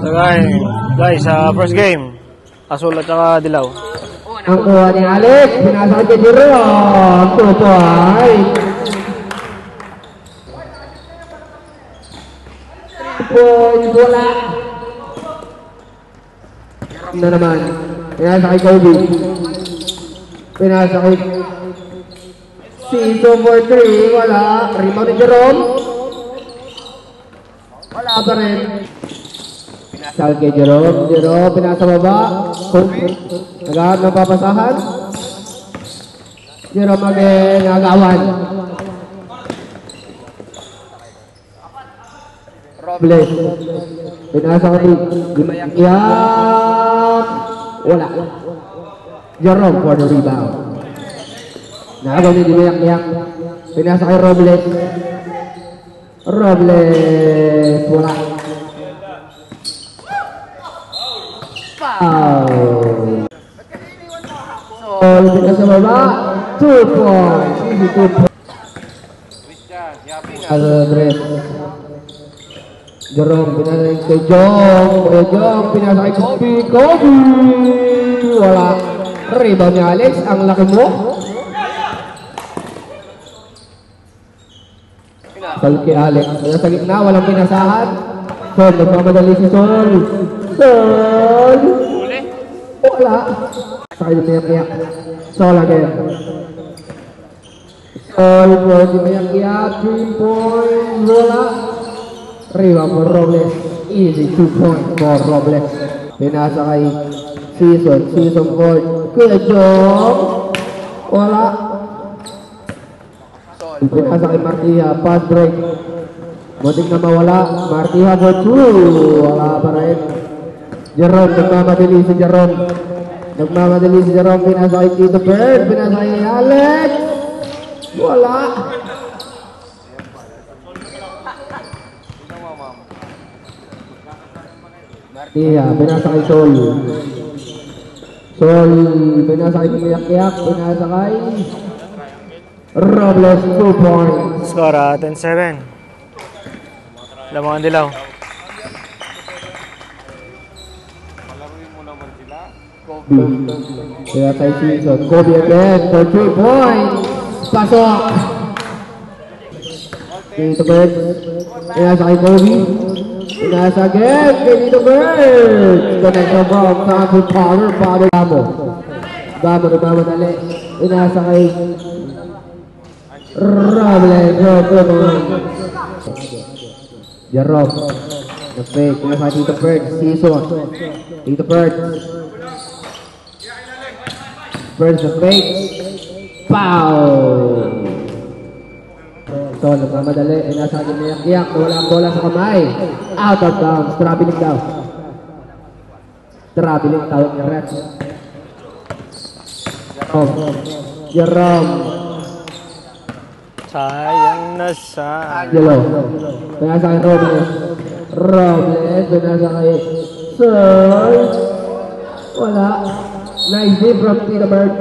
Guys, first game, Asul at saka Dilaw. Ang kuha ni Alex, pinasakit kay Jerome, 2 points. 3 points, wala. Na naman, pinasakit Kobe. Pinasakit Siso for 3, wala. Rebound ni Jerome. Wala pa rin. Pinasakit kay Jerome, pinasa baba. Nagahap ng papasahan. Jerome again, nagawan. Robles. Pinasa ko Imayak. Wala. Jerome for the rebound. Nagawa ni Imayak. Pinasa kay Robles. Robles. Wala. Foul. Sol, pinasa baba. 2 points. Easy 2 points. Andres. Jerome, pinasa kay Jong. Jong, pinasa kay Kobe. Wala. Rebound ni Alex. Ang laki mo. Sol kay Alex. Pinasa gitna. Walang pinasahan. Sol, nagmamadali si Sol. Sol. Wala. Sakay na mayak-iyak. Sol again. Sol, pwede mayak-iyak. 3 points. Wala. Rebound for Robles. Easy 2 points for Robles. Pinasa kay Season for Kuya Jong. Wala. Pinasa kay Martia. Pass break. Buting na mawala. Martia for 2. Wala pa rin. Jerome, nagmamadali si Jerome. Pinasa kay Tito Bird. Pinasa kay Alex. Wala. Pinasa kay Sol. Pinasa kay Mayak-Yak. Pinasa kay Robles, 2 points. Score 10-7. Lamangan Dilaw. Kaya kay Season. Kobe again for 3 points. Pasok. Tito Bird. Pinasa kay Kobe. Pinasa again kay Tito Bird. Connection from Taco Power. Gamo nagmamadali. Pinasa kay Robles. Jerome. Na-fake. Pinasa kay Tito Bird. Season. Tito Bird. Bird the fake. Foul. So, nagmamadali. Nasa akin niyak-iyak. Wala ang bola sa kamay. Out of bounds. Traveling daw. Tawag niya ref. Jerome. Sayang na sa Angelo. Pinasa kay Robles. Pinasa kay Sir. Wala. Nice deep from Tito Bird.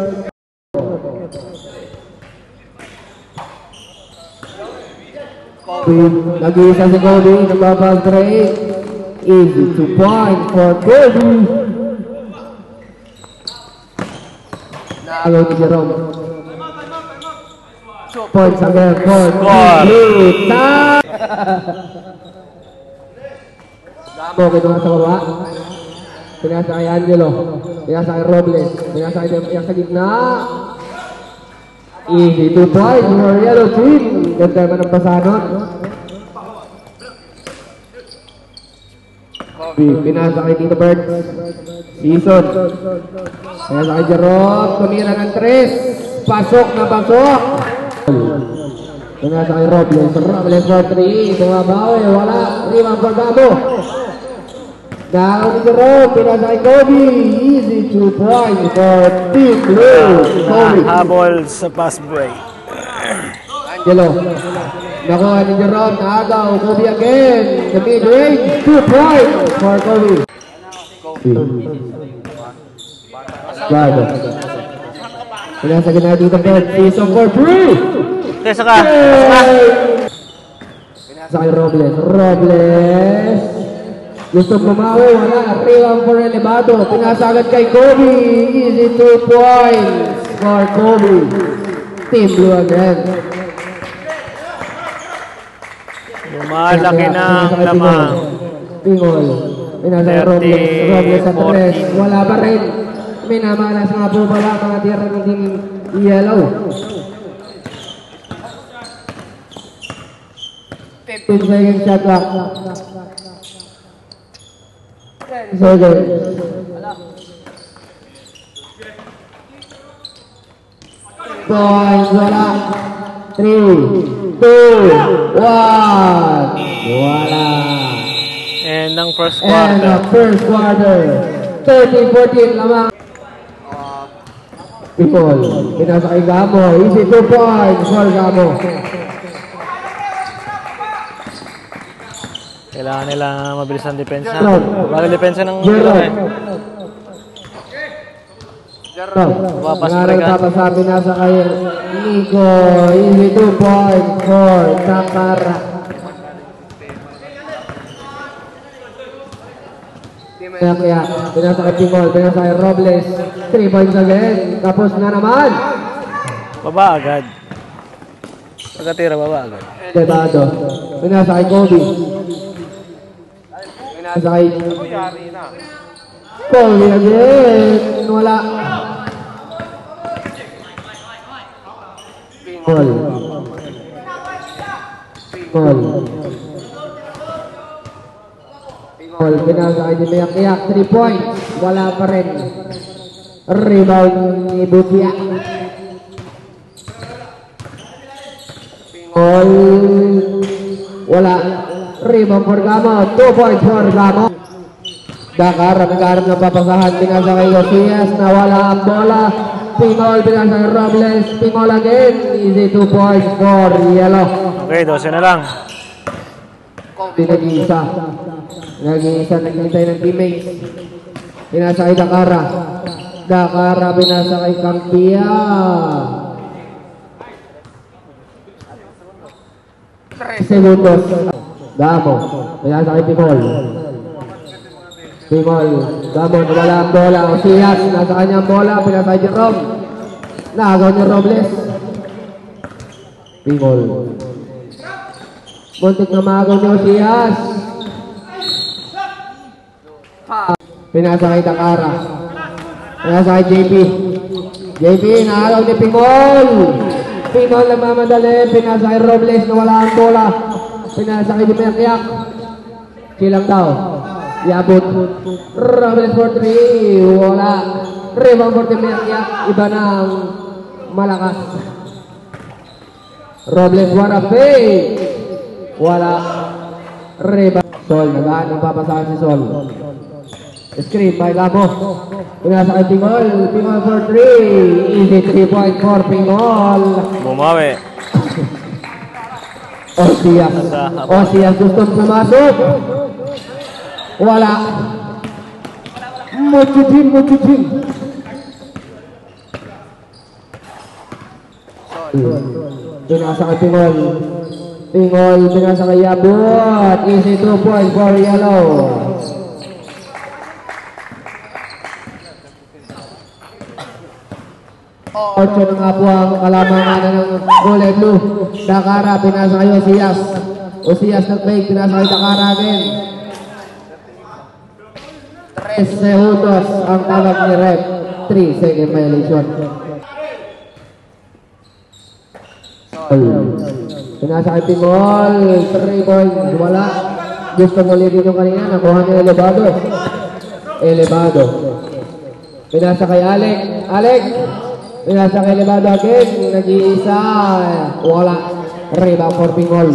Nag-iisa si Kobe. Nagpapag break. Easy 2 points for Kobe. Nagaw ni Jerome. 2 points again for Kobe. Damo, kinuha sa baba. Pinasa kay Angelo. Pinasa kay Robles. Pinasa kay sa gitna. Easy 2 points for Yellow Team. Ganda naman ang pasanon. Pinasa kay Tito Bird. Season. Pinasa kay Jerome. Tumira ng 3. Pasok na pasok. Pinasa kay Robles. Robles for 3. Bumabawi. Wala. Rebound for Gabo. Nagaw ni Jerome. Pinasa kay Kobe. Easy 2 points for Team Blue. Kobe. habol sa pass break. Angelo. Nakuha ni Jerome. Nagaw. Kobe again. The mid-range. 2 points for Kobe. Gado. Pinasa kay Tito Bird. Season for 3. Tesa ka. Pinasa kay Robles. Gusto bumawi, wala. Rebound for Elevado. Pinasa agad kay Kobe. Easy 2 points for Kobe. Team Blue again. Lumalaki ng lamang. Pingol. Pinasa Robles. Robles sa 3. Wala pa rin. Minamalas nga po pala mga tira ng yellow. 15 seconds shot clock. 10 seconds. Points, wala. 3, 2, 1. Wala. And ang first And quarter. the first quarter. 13-14 lamang. People, pinasa kay Gamo. Easy 2 points for Gamo. Kailangan nila mabilis ang depensa. Jerome. Bago depensa ng Jerome. Papas Ngayon break. papasabi na sa kay Nico. Easy 2 points for Takara. Kaya pinasa kay Pingol, pinasa kay Robles. 3 points again. Tapos na naman. Baba agad. Pagkatira, baba agad. Debado. Pinasa kay Kobe. Pinasa kay Kobe again. Wala. Pingol. Pingol. Pingol. Pinasa kay Dimayak. 3 points. Wala pa rin. Rebound ni Butia. Pingol. Wala. Rebound for Gamo. 2 points for Gamo. Dakar, nagkaroon ng papasahan. Pinasa kay Osias. Nawala ang bola. Pingol. Pinasa kay Robles. Pingol again. Easy 2 points for Yellow. Okay, 12 na lang. Nag-iisa. Nag-iisa. Naghintay ng teammates. Pinasa kay Dakara. Dakara. Pinasa kay Kampia. 3 segundos. Gamo. Pinasa kay Pingol. Pingol. Gamo. Nawala ang bola. Osias. Nasa kanyang bola. Pinasa kay Jerome. Nagaw ni Robles. Pingol. Muntik na magaw ni Osias. Pinasa kay Takara. Pinasa kay JP. JP, naagaw ni Pingol. Pingol na mamadali. Pinasa kay Robles na wala ang bola. Pinasa kay Dimayak. Silang daw. Yabot. Robles for 3. Wala. Rebound for Dimayak. Iba ng malakas. Robles wala fake. Wala. Rebound. Sol. Nagaan ng papasahan si Sol. Screen by Gamo. Pinasa kay Pingol. Pingol for 3. Easy 3 point for Pingol. Bumawi. Osias. Osias gustong pumasok. Wala. Mujijin. Pinasa kay Pingol. Pingol. Pinasa kay Yabot. Easy 2 points for Yellow. Ocho na nga po ang kalamangan ng Kulay Blue. Dakara, pinasa kay Osias. Osias nag-fake, pinasa kay Dakara again. 3 segundos ang tawag ni Rep. 3 second violation. Pinasa kay Pingol. 3 points. Wala. Gusto mo ulitin yung kanina. Nakuha ni Elevado. Pinasa kay Alec. Pinasa kay Elevado again. Nag-iisa. Wala. Rebound for Pingol.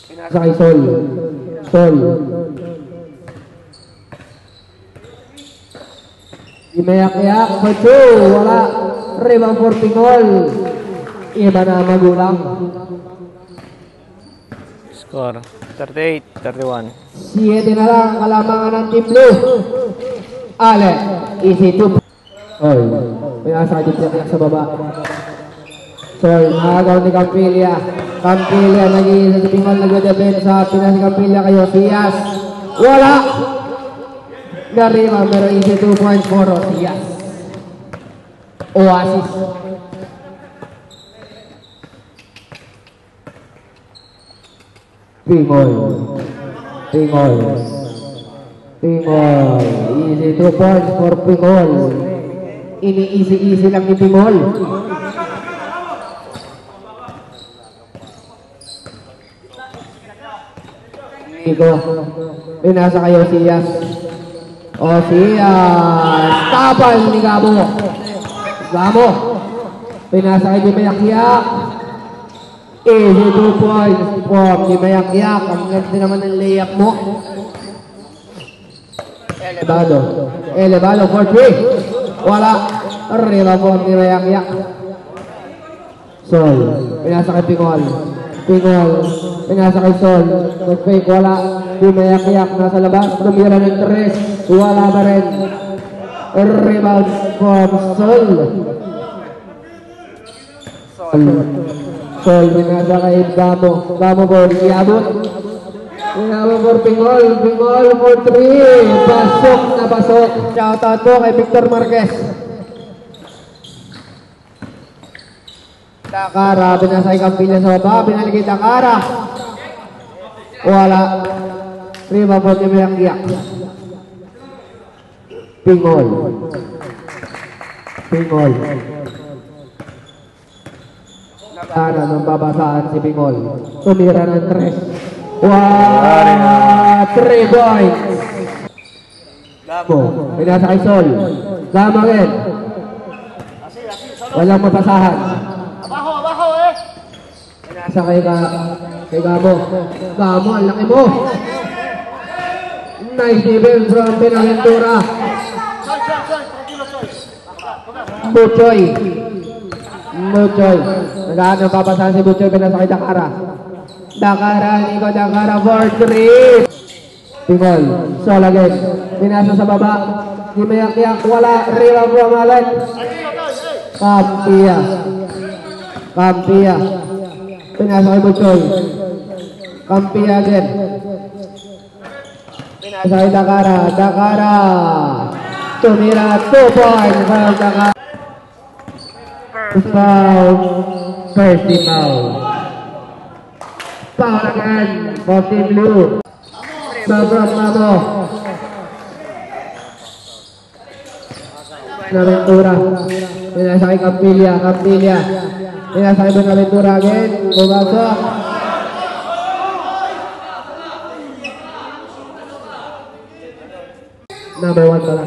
Pinasa kay Sol. Imayak-yak for 2. Wala. Rebound for Pingol. Iba na magulang. Score 38-31. 7 na lang ang kalamangan ng Team Blue. Alec, easy 2. Pinasa kay Dimayak sa baba. Sol, nakagaw ni Campilla. Campilla, nag-iisa si Pingol, nag-depensa. Pinasi Campilla kayo, Siyas. Wala! Narima, pero easy 2 points for Siyas. Oasis. Pingol. Pingol. Pingol. Easy 2 points for Pingol. Ini-easy-easy lang ni Pingol. Nico. Pinasa kayo, Siyas. O, Siyas. Tapal ni Gabo. Gabo. Pinasa kayo ni Mayak-yak. Easy 2 points for ni Mayak-yak. Ang ganda naman ng layup mo. Elevado. Elevado for 3. Wala. Arriba po ni Mayak-yak. Sol. Pinasa kay Pingol. Pingol. Pinasa kay Sol. Mag-fake. Wala. Di Mayak-yak. Nasa labas. Tumira ng 3. Wala pa rin. Rebound for Sol. Sol. Sol. Pinasa kay Gamo. Gamo po. Iabot. Inabot for Pingol. Pingol for 3. Pasok na pasok. Shoutout po kay Victor Marquez. Dakara, pinasay Campilla sa baba, pinaligid Dakara. Wala. Rima po ni Mayak-yak. Pingol. Pingol. Nakana ng babasaan si Pingol. Tumira ng 3. Wow! 3 points. Gamo. Pinasa kay Sol. Gamo rin. Walang mapasahan. Pinasa kay Gamo. Gamo, ang laki mo. Nice defense from Benaventura. Buchoy. Buchoy. Nagahan ng papasahan si Buchoy. Pinasa kay Dakara. Dakara, Nico Dakara for 3. Pingol. Sol again. Pinasa sa baba. Di Mayak-yak. Wala. Rila from Alan. Campilla. Campilla. Pinasa kay Buchoy. Campilla again. Pinasa kay Dakara. Dakara. Tumira 2 points from Dakara. Foul. First team foul. Foul again for Team Blue. Sobrang Mamo. Benaventura. Pinasa kay Campilla. Campilla. Pinasa kay Benaventura again. Bumasok. Number 1 pala.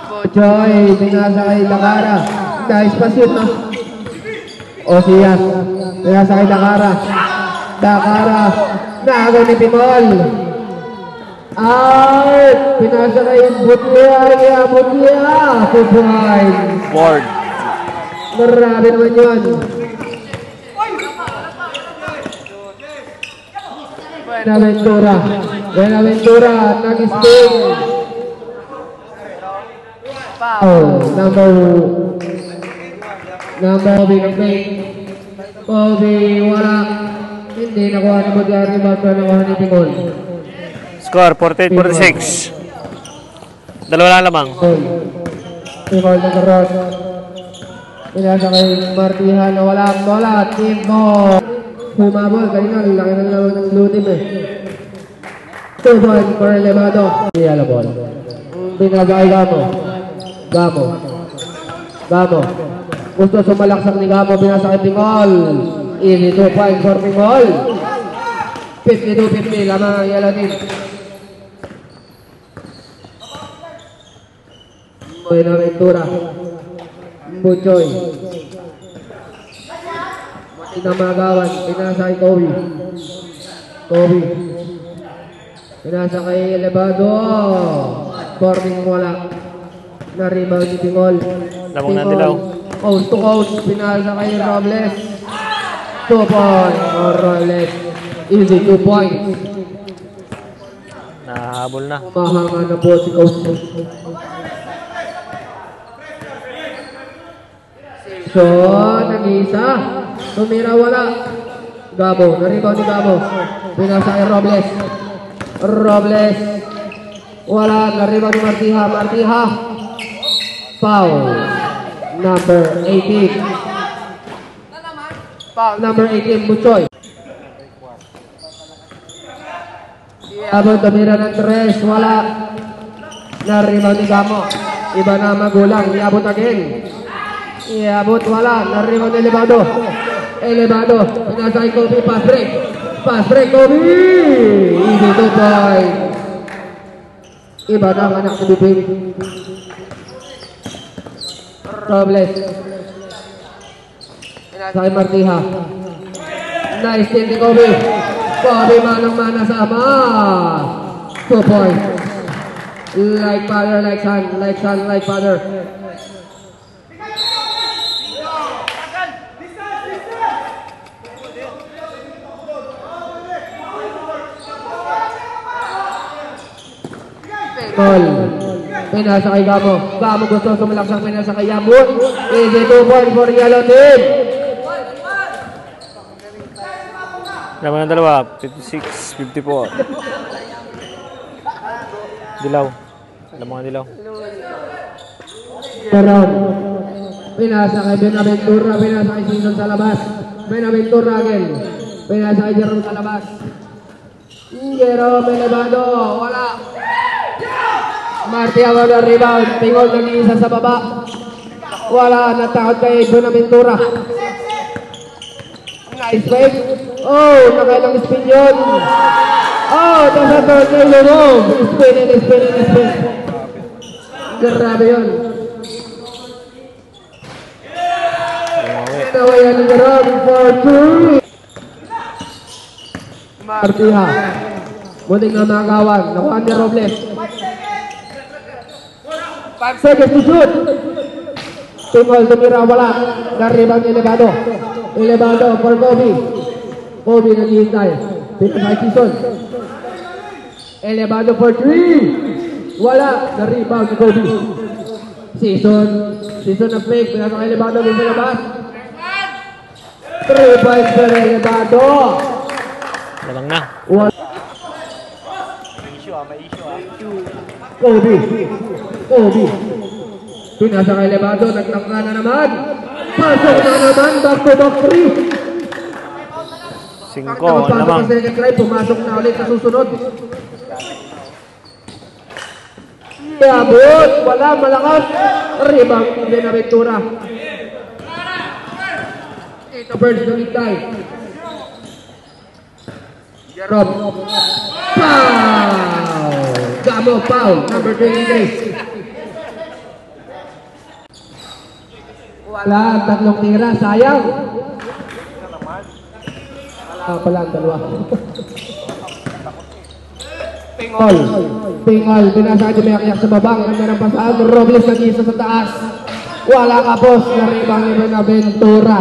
Buchoy. Pinasa kay Dakara. Nice pass yun, no? Siyas. Pinasa kay Dakara. Dakara. Nagaw ni Pingol. Out! Pinasa kay Butya. Butya. 2 points. Board. Marami naman yun. Benaventura. Benaventura. Nag-sting. Foul. Number Kobe. Wala. Hindi nakuha ni Butya. Rebound pa nakuha ni Pingol. Score, 48-46. Dalawa lang lamang. Pingol nag-ross. Pinasa kay Martihan na wala. Team mo. Humabol. Kanina, laki ng laro ng blue team eh. 2 points for Elevado. Yellow ball. Pinasa kay Gamo. Gamo. Gusto sumalaksak ni Gamo. Pinasa kay Pingol. Easy 2 points for Pingol. 52-50 lamang ang yellow team. Benaventura. Buchoy. Mati na magawan. Pinasa kay Kobe. Pinasa kay Elevado. Forming wala. Na-rebound ni Pingol. Lamang na dilaw. Coast to coast. Pinasa kay Robles. 2 points for Robles. Easy 2 points. Nahabol na. Mahanga na po si Coach. So, nag-isa. Tumira, wala. Gabo, na-rebound ni Gabo. Pinasa kay Robles. Robles. Wala, na-rebound ni Martiha. Martiha. Foul. Number 18. Foul number 18, Buchoy. Iabot, tumira ng 3. Wala. Na-rebound ni Gamo. Iba na magulang. Iabot again. Iabot, wala. Na-rebound ni Elevado. Elevado. Pinasa kay Kobe. Pass break. Pass break, Kobe. Easy 2 point. Iba na ang anak ni Bipin. Robles. Pinasa kay Martiha. Nice steal ni Kobe. Kobe manang-mana sa ama. 2 points. Like father, like son. Like son, like father. Ball. Pinasa kay Gamo. Gamo gusto sumalaksang pinasa kay Yamut. Easy 2 points for yellow team. Laban ng dalawa, 56, 54. Dilaw. Alam mo nga dilaw. Jerome. Pinasa kay Benaventura. Pinasa kay Season sa labas. Benaventura again. Pinasa kay Jerome sa labas. Jerome Elevado. Wala. Martia wala rebound. Pingol ng isa sa baba. Wala. Natakot kay Benaventura. Nice fake. Oh, nakailang spin yun. Oh, nasa third na ilunong. Spin. Grabe yun. Nawayan ng Jerome for 2. Martia. Muling na magawan. Nakuha ni Robles. 5 seconds to shoot. Tingol, tumira, wala. Na-rebound ni Elevado. Elevado for Kobe. Kobe naghihintay. Pinasay Season. Elevado for 3. Wala. Na-rebound ni Kobe. Season na fake. Pinasay Elevado sa labas. 3 points for Elevado. Labang na. Kobe. Pinasa kay Elevado, nagtangka na naman. Pasok na naman, back to back 3. 5, Pagkakapasok lamang. sa second try, pumasok na ulit sa susunod. Iabot, wala, malakas. Rebound ni Benaventura. Ito first na hintay. Jerome. Foul! Gamo, foul. Number 23. Wala, tatlong tira. Sayang. Wala pala ang dalawa. Pingol. Pinasa niya may akiyak sa babang. Ang merang pasaan. Robles nag-isa sa taas. Wala ka, boss. Naribang ni Benaventura.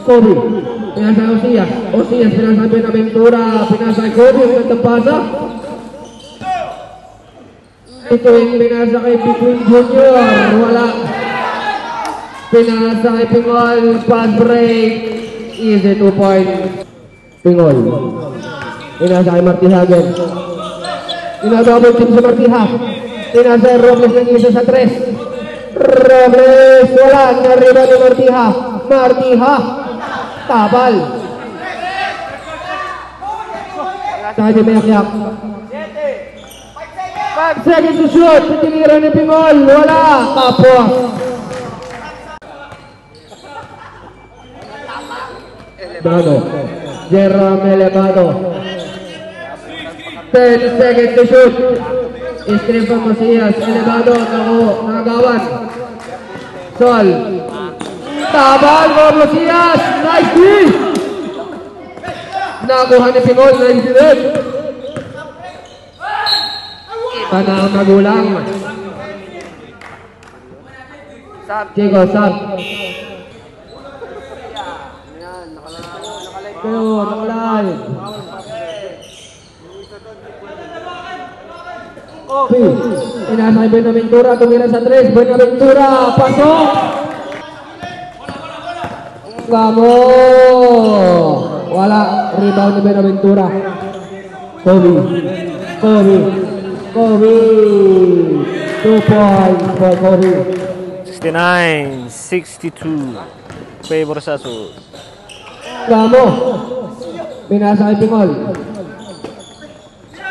Kobe. Pinasa Osias. Pinasa Benaventura. Pinasa Kobe. Ang nagtapasa. Ito yung pinasa kay Between Junior. Wala. Pinasa kay Pingol. Pass break. Easy 2 points. Pingol. Pinasa kay Martihagen. Pinadouble team sa Martiha. Pinasa kay Robles ng isa sa 3. Robles. Wala. Nariba ni Martiha. Martiha. Tabal. Tayo may akyak. 5 seconds to shoot. Tinira ni Pingol. Wala. Kapos. Elevado. Jerome Elevado. 10 seconds to shoot. Screen from Masias. Elevado. Nakagawan. Sol. Tabal mo Masias. Nice D. Nakuha ni Pingol. Nice D. Iba na ang magulang. Chico, sub. Pero, nakalive. Inasa kay Buenaventura, tumira sa 3. Buenaventura, pasok! Gamo! Wala, rebound ni Buenaventura. Kobe. 2 points for Kobe. 69-62. Favor sa Asul. Gamo! Pinasa kay Pingol.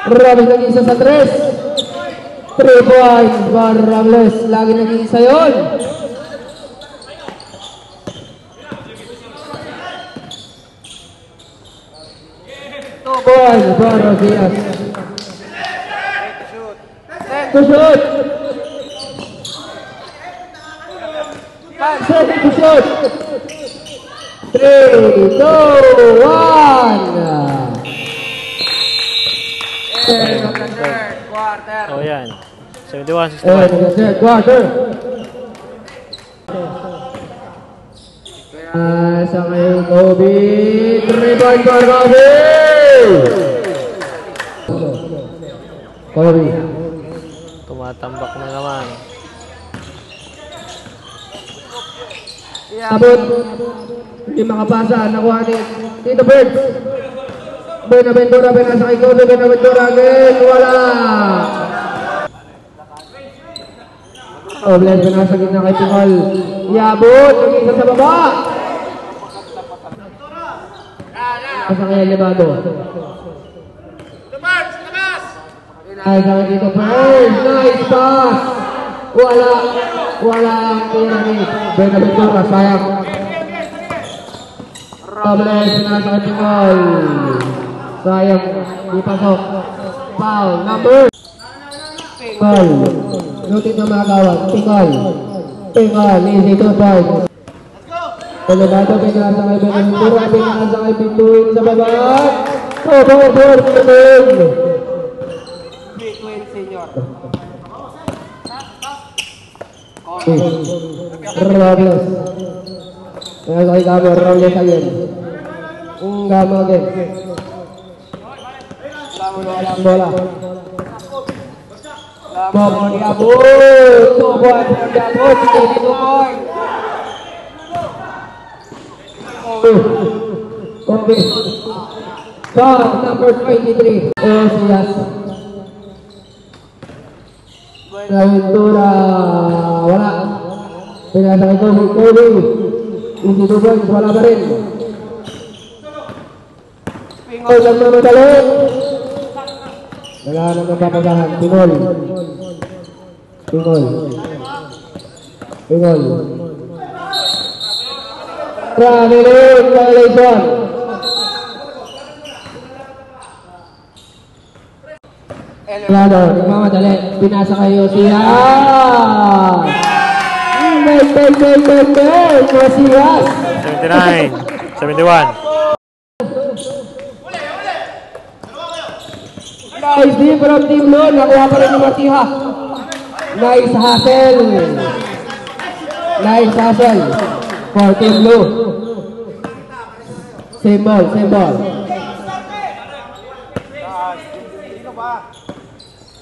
Robles nag-isa sa 3. 3 points for Robles. Lagi nag-isa yun. Points for Rosias. To shoot. Set to shoot. 3, 2, 1. Oh, yan. 71-61. Third quarter. Sa kay Kobe. 3 points for Kobe. Kobe. Tumatambak na naman. Iabot. Hindi makapasa. Nakuha ni Tito Bird. Buenaventura, pinasa kay Kobe. Buenaventura again. Wala. Robles, pinasa gitna kay Pingol. Iabot. Nag-isa sa baba. Pinasa kay Elevado. Pinasa kay Tito Bird. Nice pass. Wala. Wala ang tira ni Buenaventura. Sayang. Robles, pinasa kay Pingol. Sayang. Di pasok. Foul. Number. Pingol. Nutit na magawan. Pingol. Easy 2 points. Elevado, pinasa kay Buenaventura. Pinasa kay Pintuin sa baba. 2 points for Pintuin. Robles. Pinasa kay Gamo. Robles again. Gamo again. Wala ang bola. Gamo diabot. 2 points for diabot. 2 points. Kobe. Foul number 23. Osias. Buenaventura. Wala. Pinasa kay Kobe. Easy 2 points. Wala pa rin. Pingol lang naman talong. Wala nang napapasahan. Pingol. Traveling violation. Elevado, nagmamadali. Pinasa kay Osias. Osias. 79-71. Nice D from Team Blue. Nakuha pa rin ni Martiha. Nice hustle. For Team Blue. Same ball.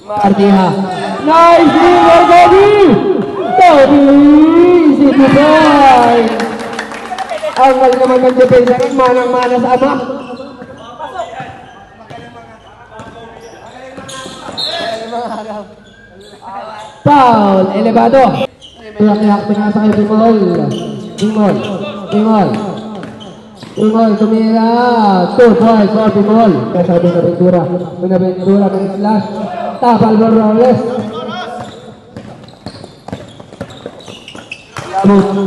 Martiha. Nice D for Kobe. Easy to point. Ang galing naman ng depensa rin. Manang-mana sa ama. Foul, Elevado. Pinasa kay Pingol, tumira. 2 points for Pingol. Kaya Buenaventura ng slash. Tapal for Robles.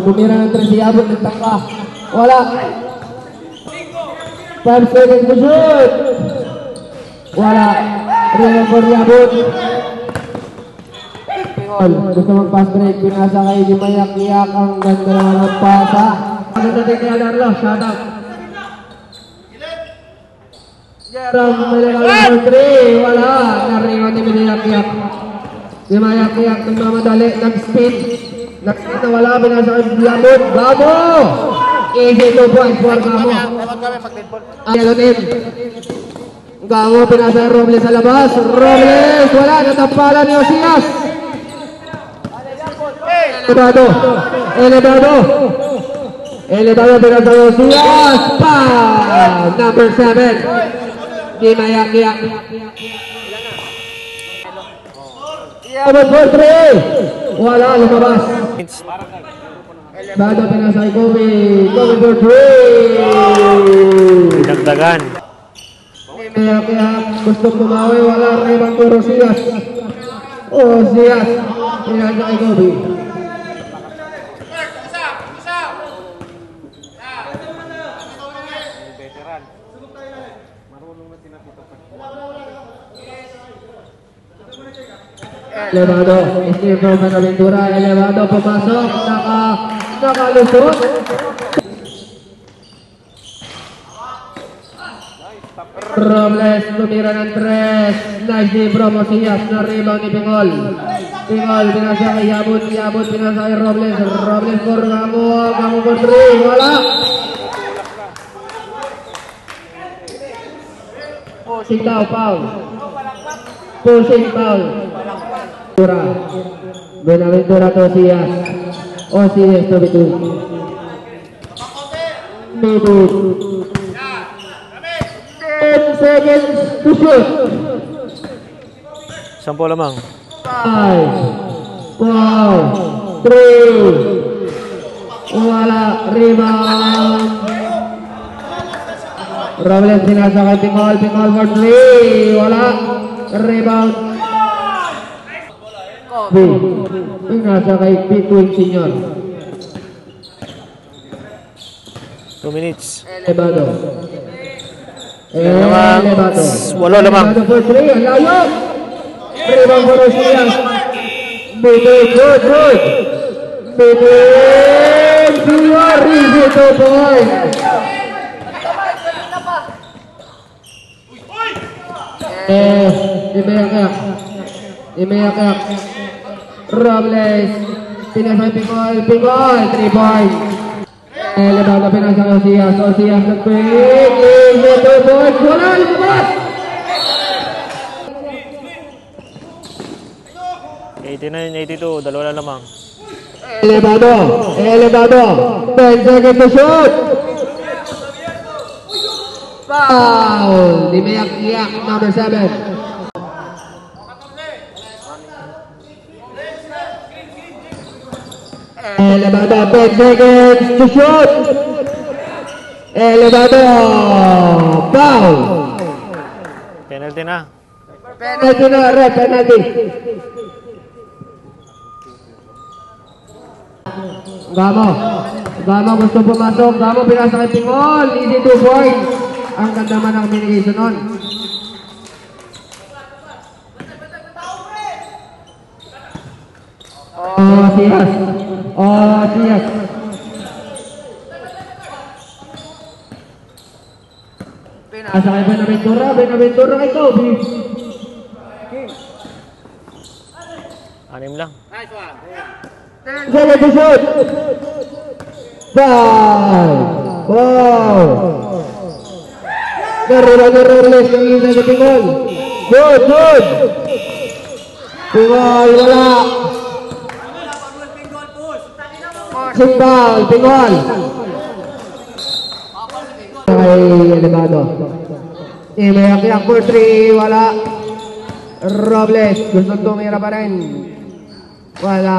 Tumira ng 3 si Abot. Nagtangka. Wala. 5 seconds to shoot. Wala. Ringan for Abot. Gusto mag-pass break, pinasa kay Di Mayak-Iyak. Ang ganda naman ng pasa. Ano natin kaya Darlo? Shout out. From Malalang 3, wala. Nariwan ni Mayak-Iyak. Di Mayak-Iyak nagmamadali, nag-spin na wala, pinasa kay Labot. Gamo! Easy 2 points for Gamo. Yellow team. Gamo, pinasa ni Robles sa labas. Robles, wala, natampalan ni Osias. Elevado. Elevado, pinasa ni Osias. Pow! Number 7. Di mayak-yak. Abot for 3. Wala, lumabas. Elevado, pinasa ni Kobe. Kobe for 3. Dinagdagan. Kaya gusto kumawi, wala rebound for Osias. Osias, pinasa kay Kobe. Elevado, stay from Buenaventura. Elevado, pumasok, nakalusot. Robles tumira ng 3. Nice day from Osias. Na rebound ni Pingol. Pingol pinasa kay Yabut. Yabut pinasa kay Robles. Robles for Gamo. Gamo for 3. Wala. Pushing daw, foul. Pushing foul. Buenaventura to Osias. Osias to Bitu. Bitu. 10 seconds to shoot. 10 lamang. 5, 4, 3. Wala. Rebound. Robles pinasa kay Pingol. Pingol for 3. Wala. Rebound. Pinasa kay Pitwin Senior. 2 minutes. Elevado. Elevado. 8 lamang. Elevado for 3. Ang layo. Rebound for Osias. Bitin. Good. Bitin. Senior. Easy 2 points. Imayak. Robles. Pinasa kay Pingol. Pingol. 3 points. Elevado pinasa kay Osias. Osias nag-pick. Easy 2 points. Wala. Lumabas. 89-82. 2 na lamang. Elevado. 10 seconds to shoot. Foul. Imayak. Number 7. Elevado, 10 seconds to shoot. Elevado, foul. Penalty na. Penalty na, red penalty. Gamo gusto pumasok. Gamo pinasa kay Pingol. Easy 2 points. Ang ganda man ang communication nun. Osias. Pinasa kay Buenaventura kay Kobe. 6 lang. 10 seconds to shoot. 5, 4. Robles yung isa sa Pingol. Good. Pingol, wala. Foul, Pingol. Kay Elevado. Imayak for 3, wala. Robles, gusto tumira pa rin. Wala.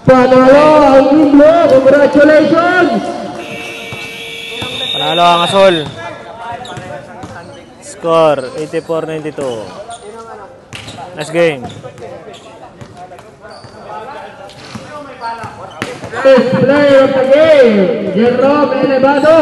Panalo ang Gimlo. Congratulations! Panalo ang Asol. Score 84-92. Nice game. Best player of the game, Jerome Elevado.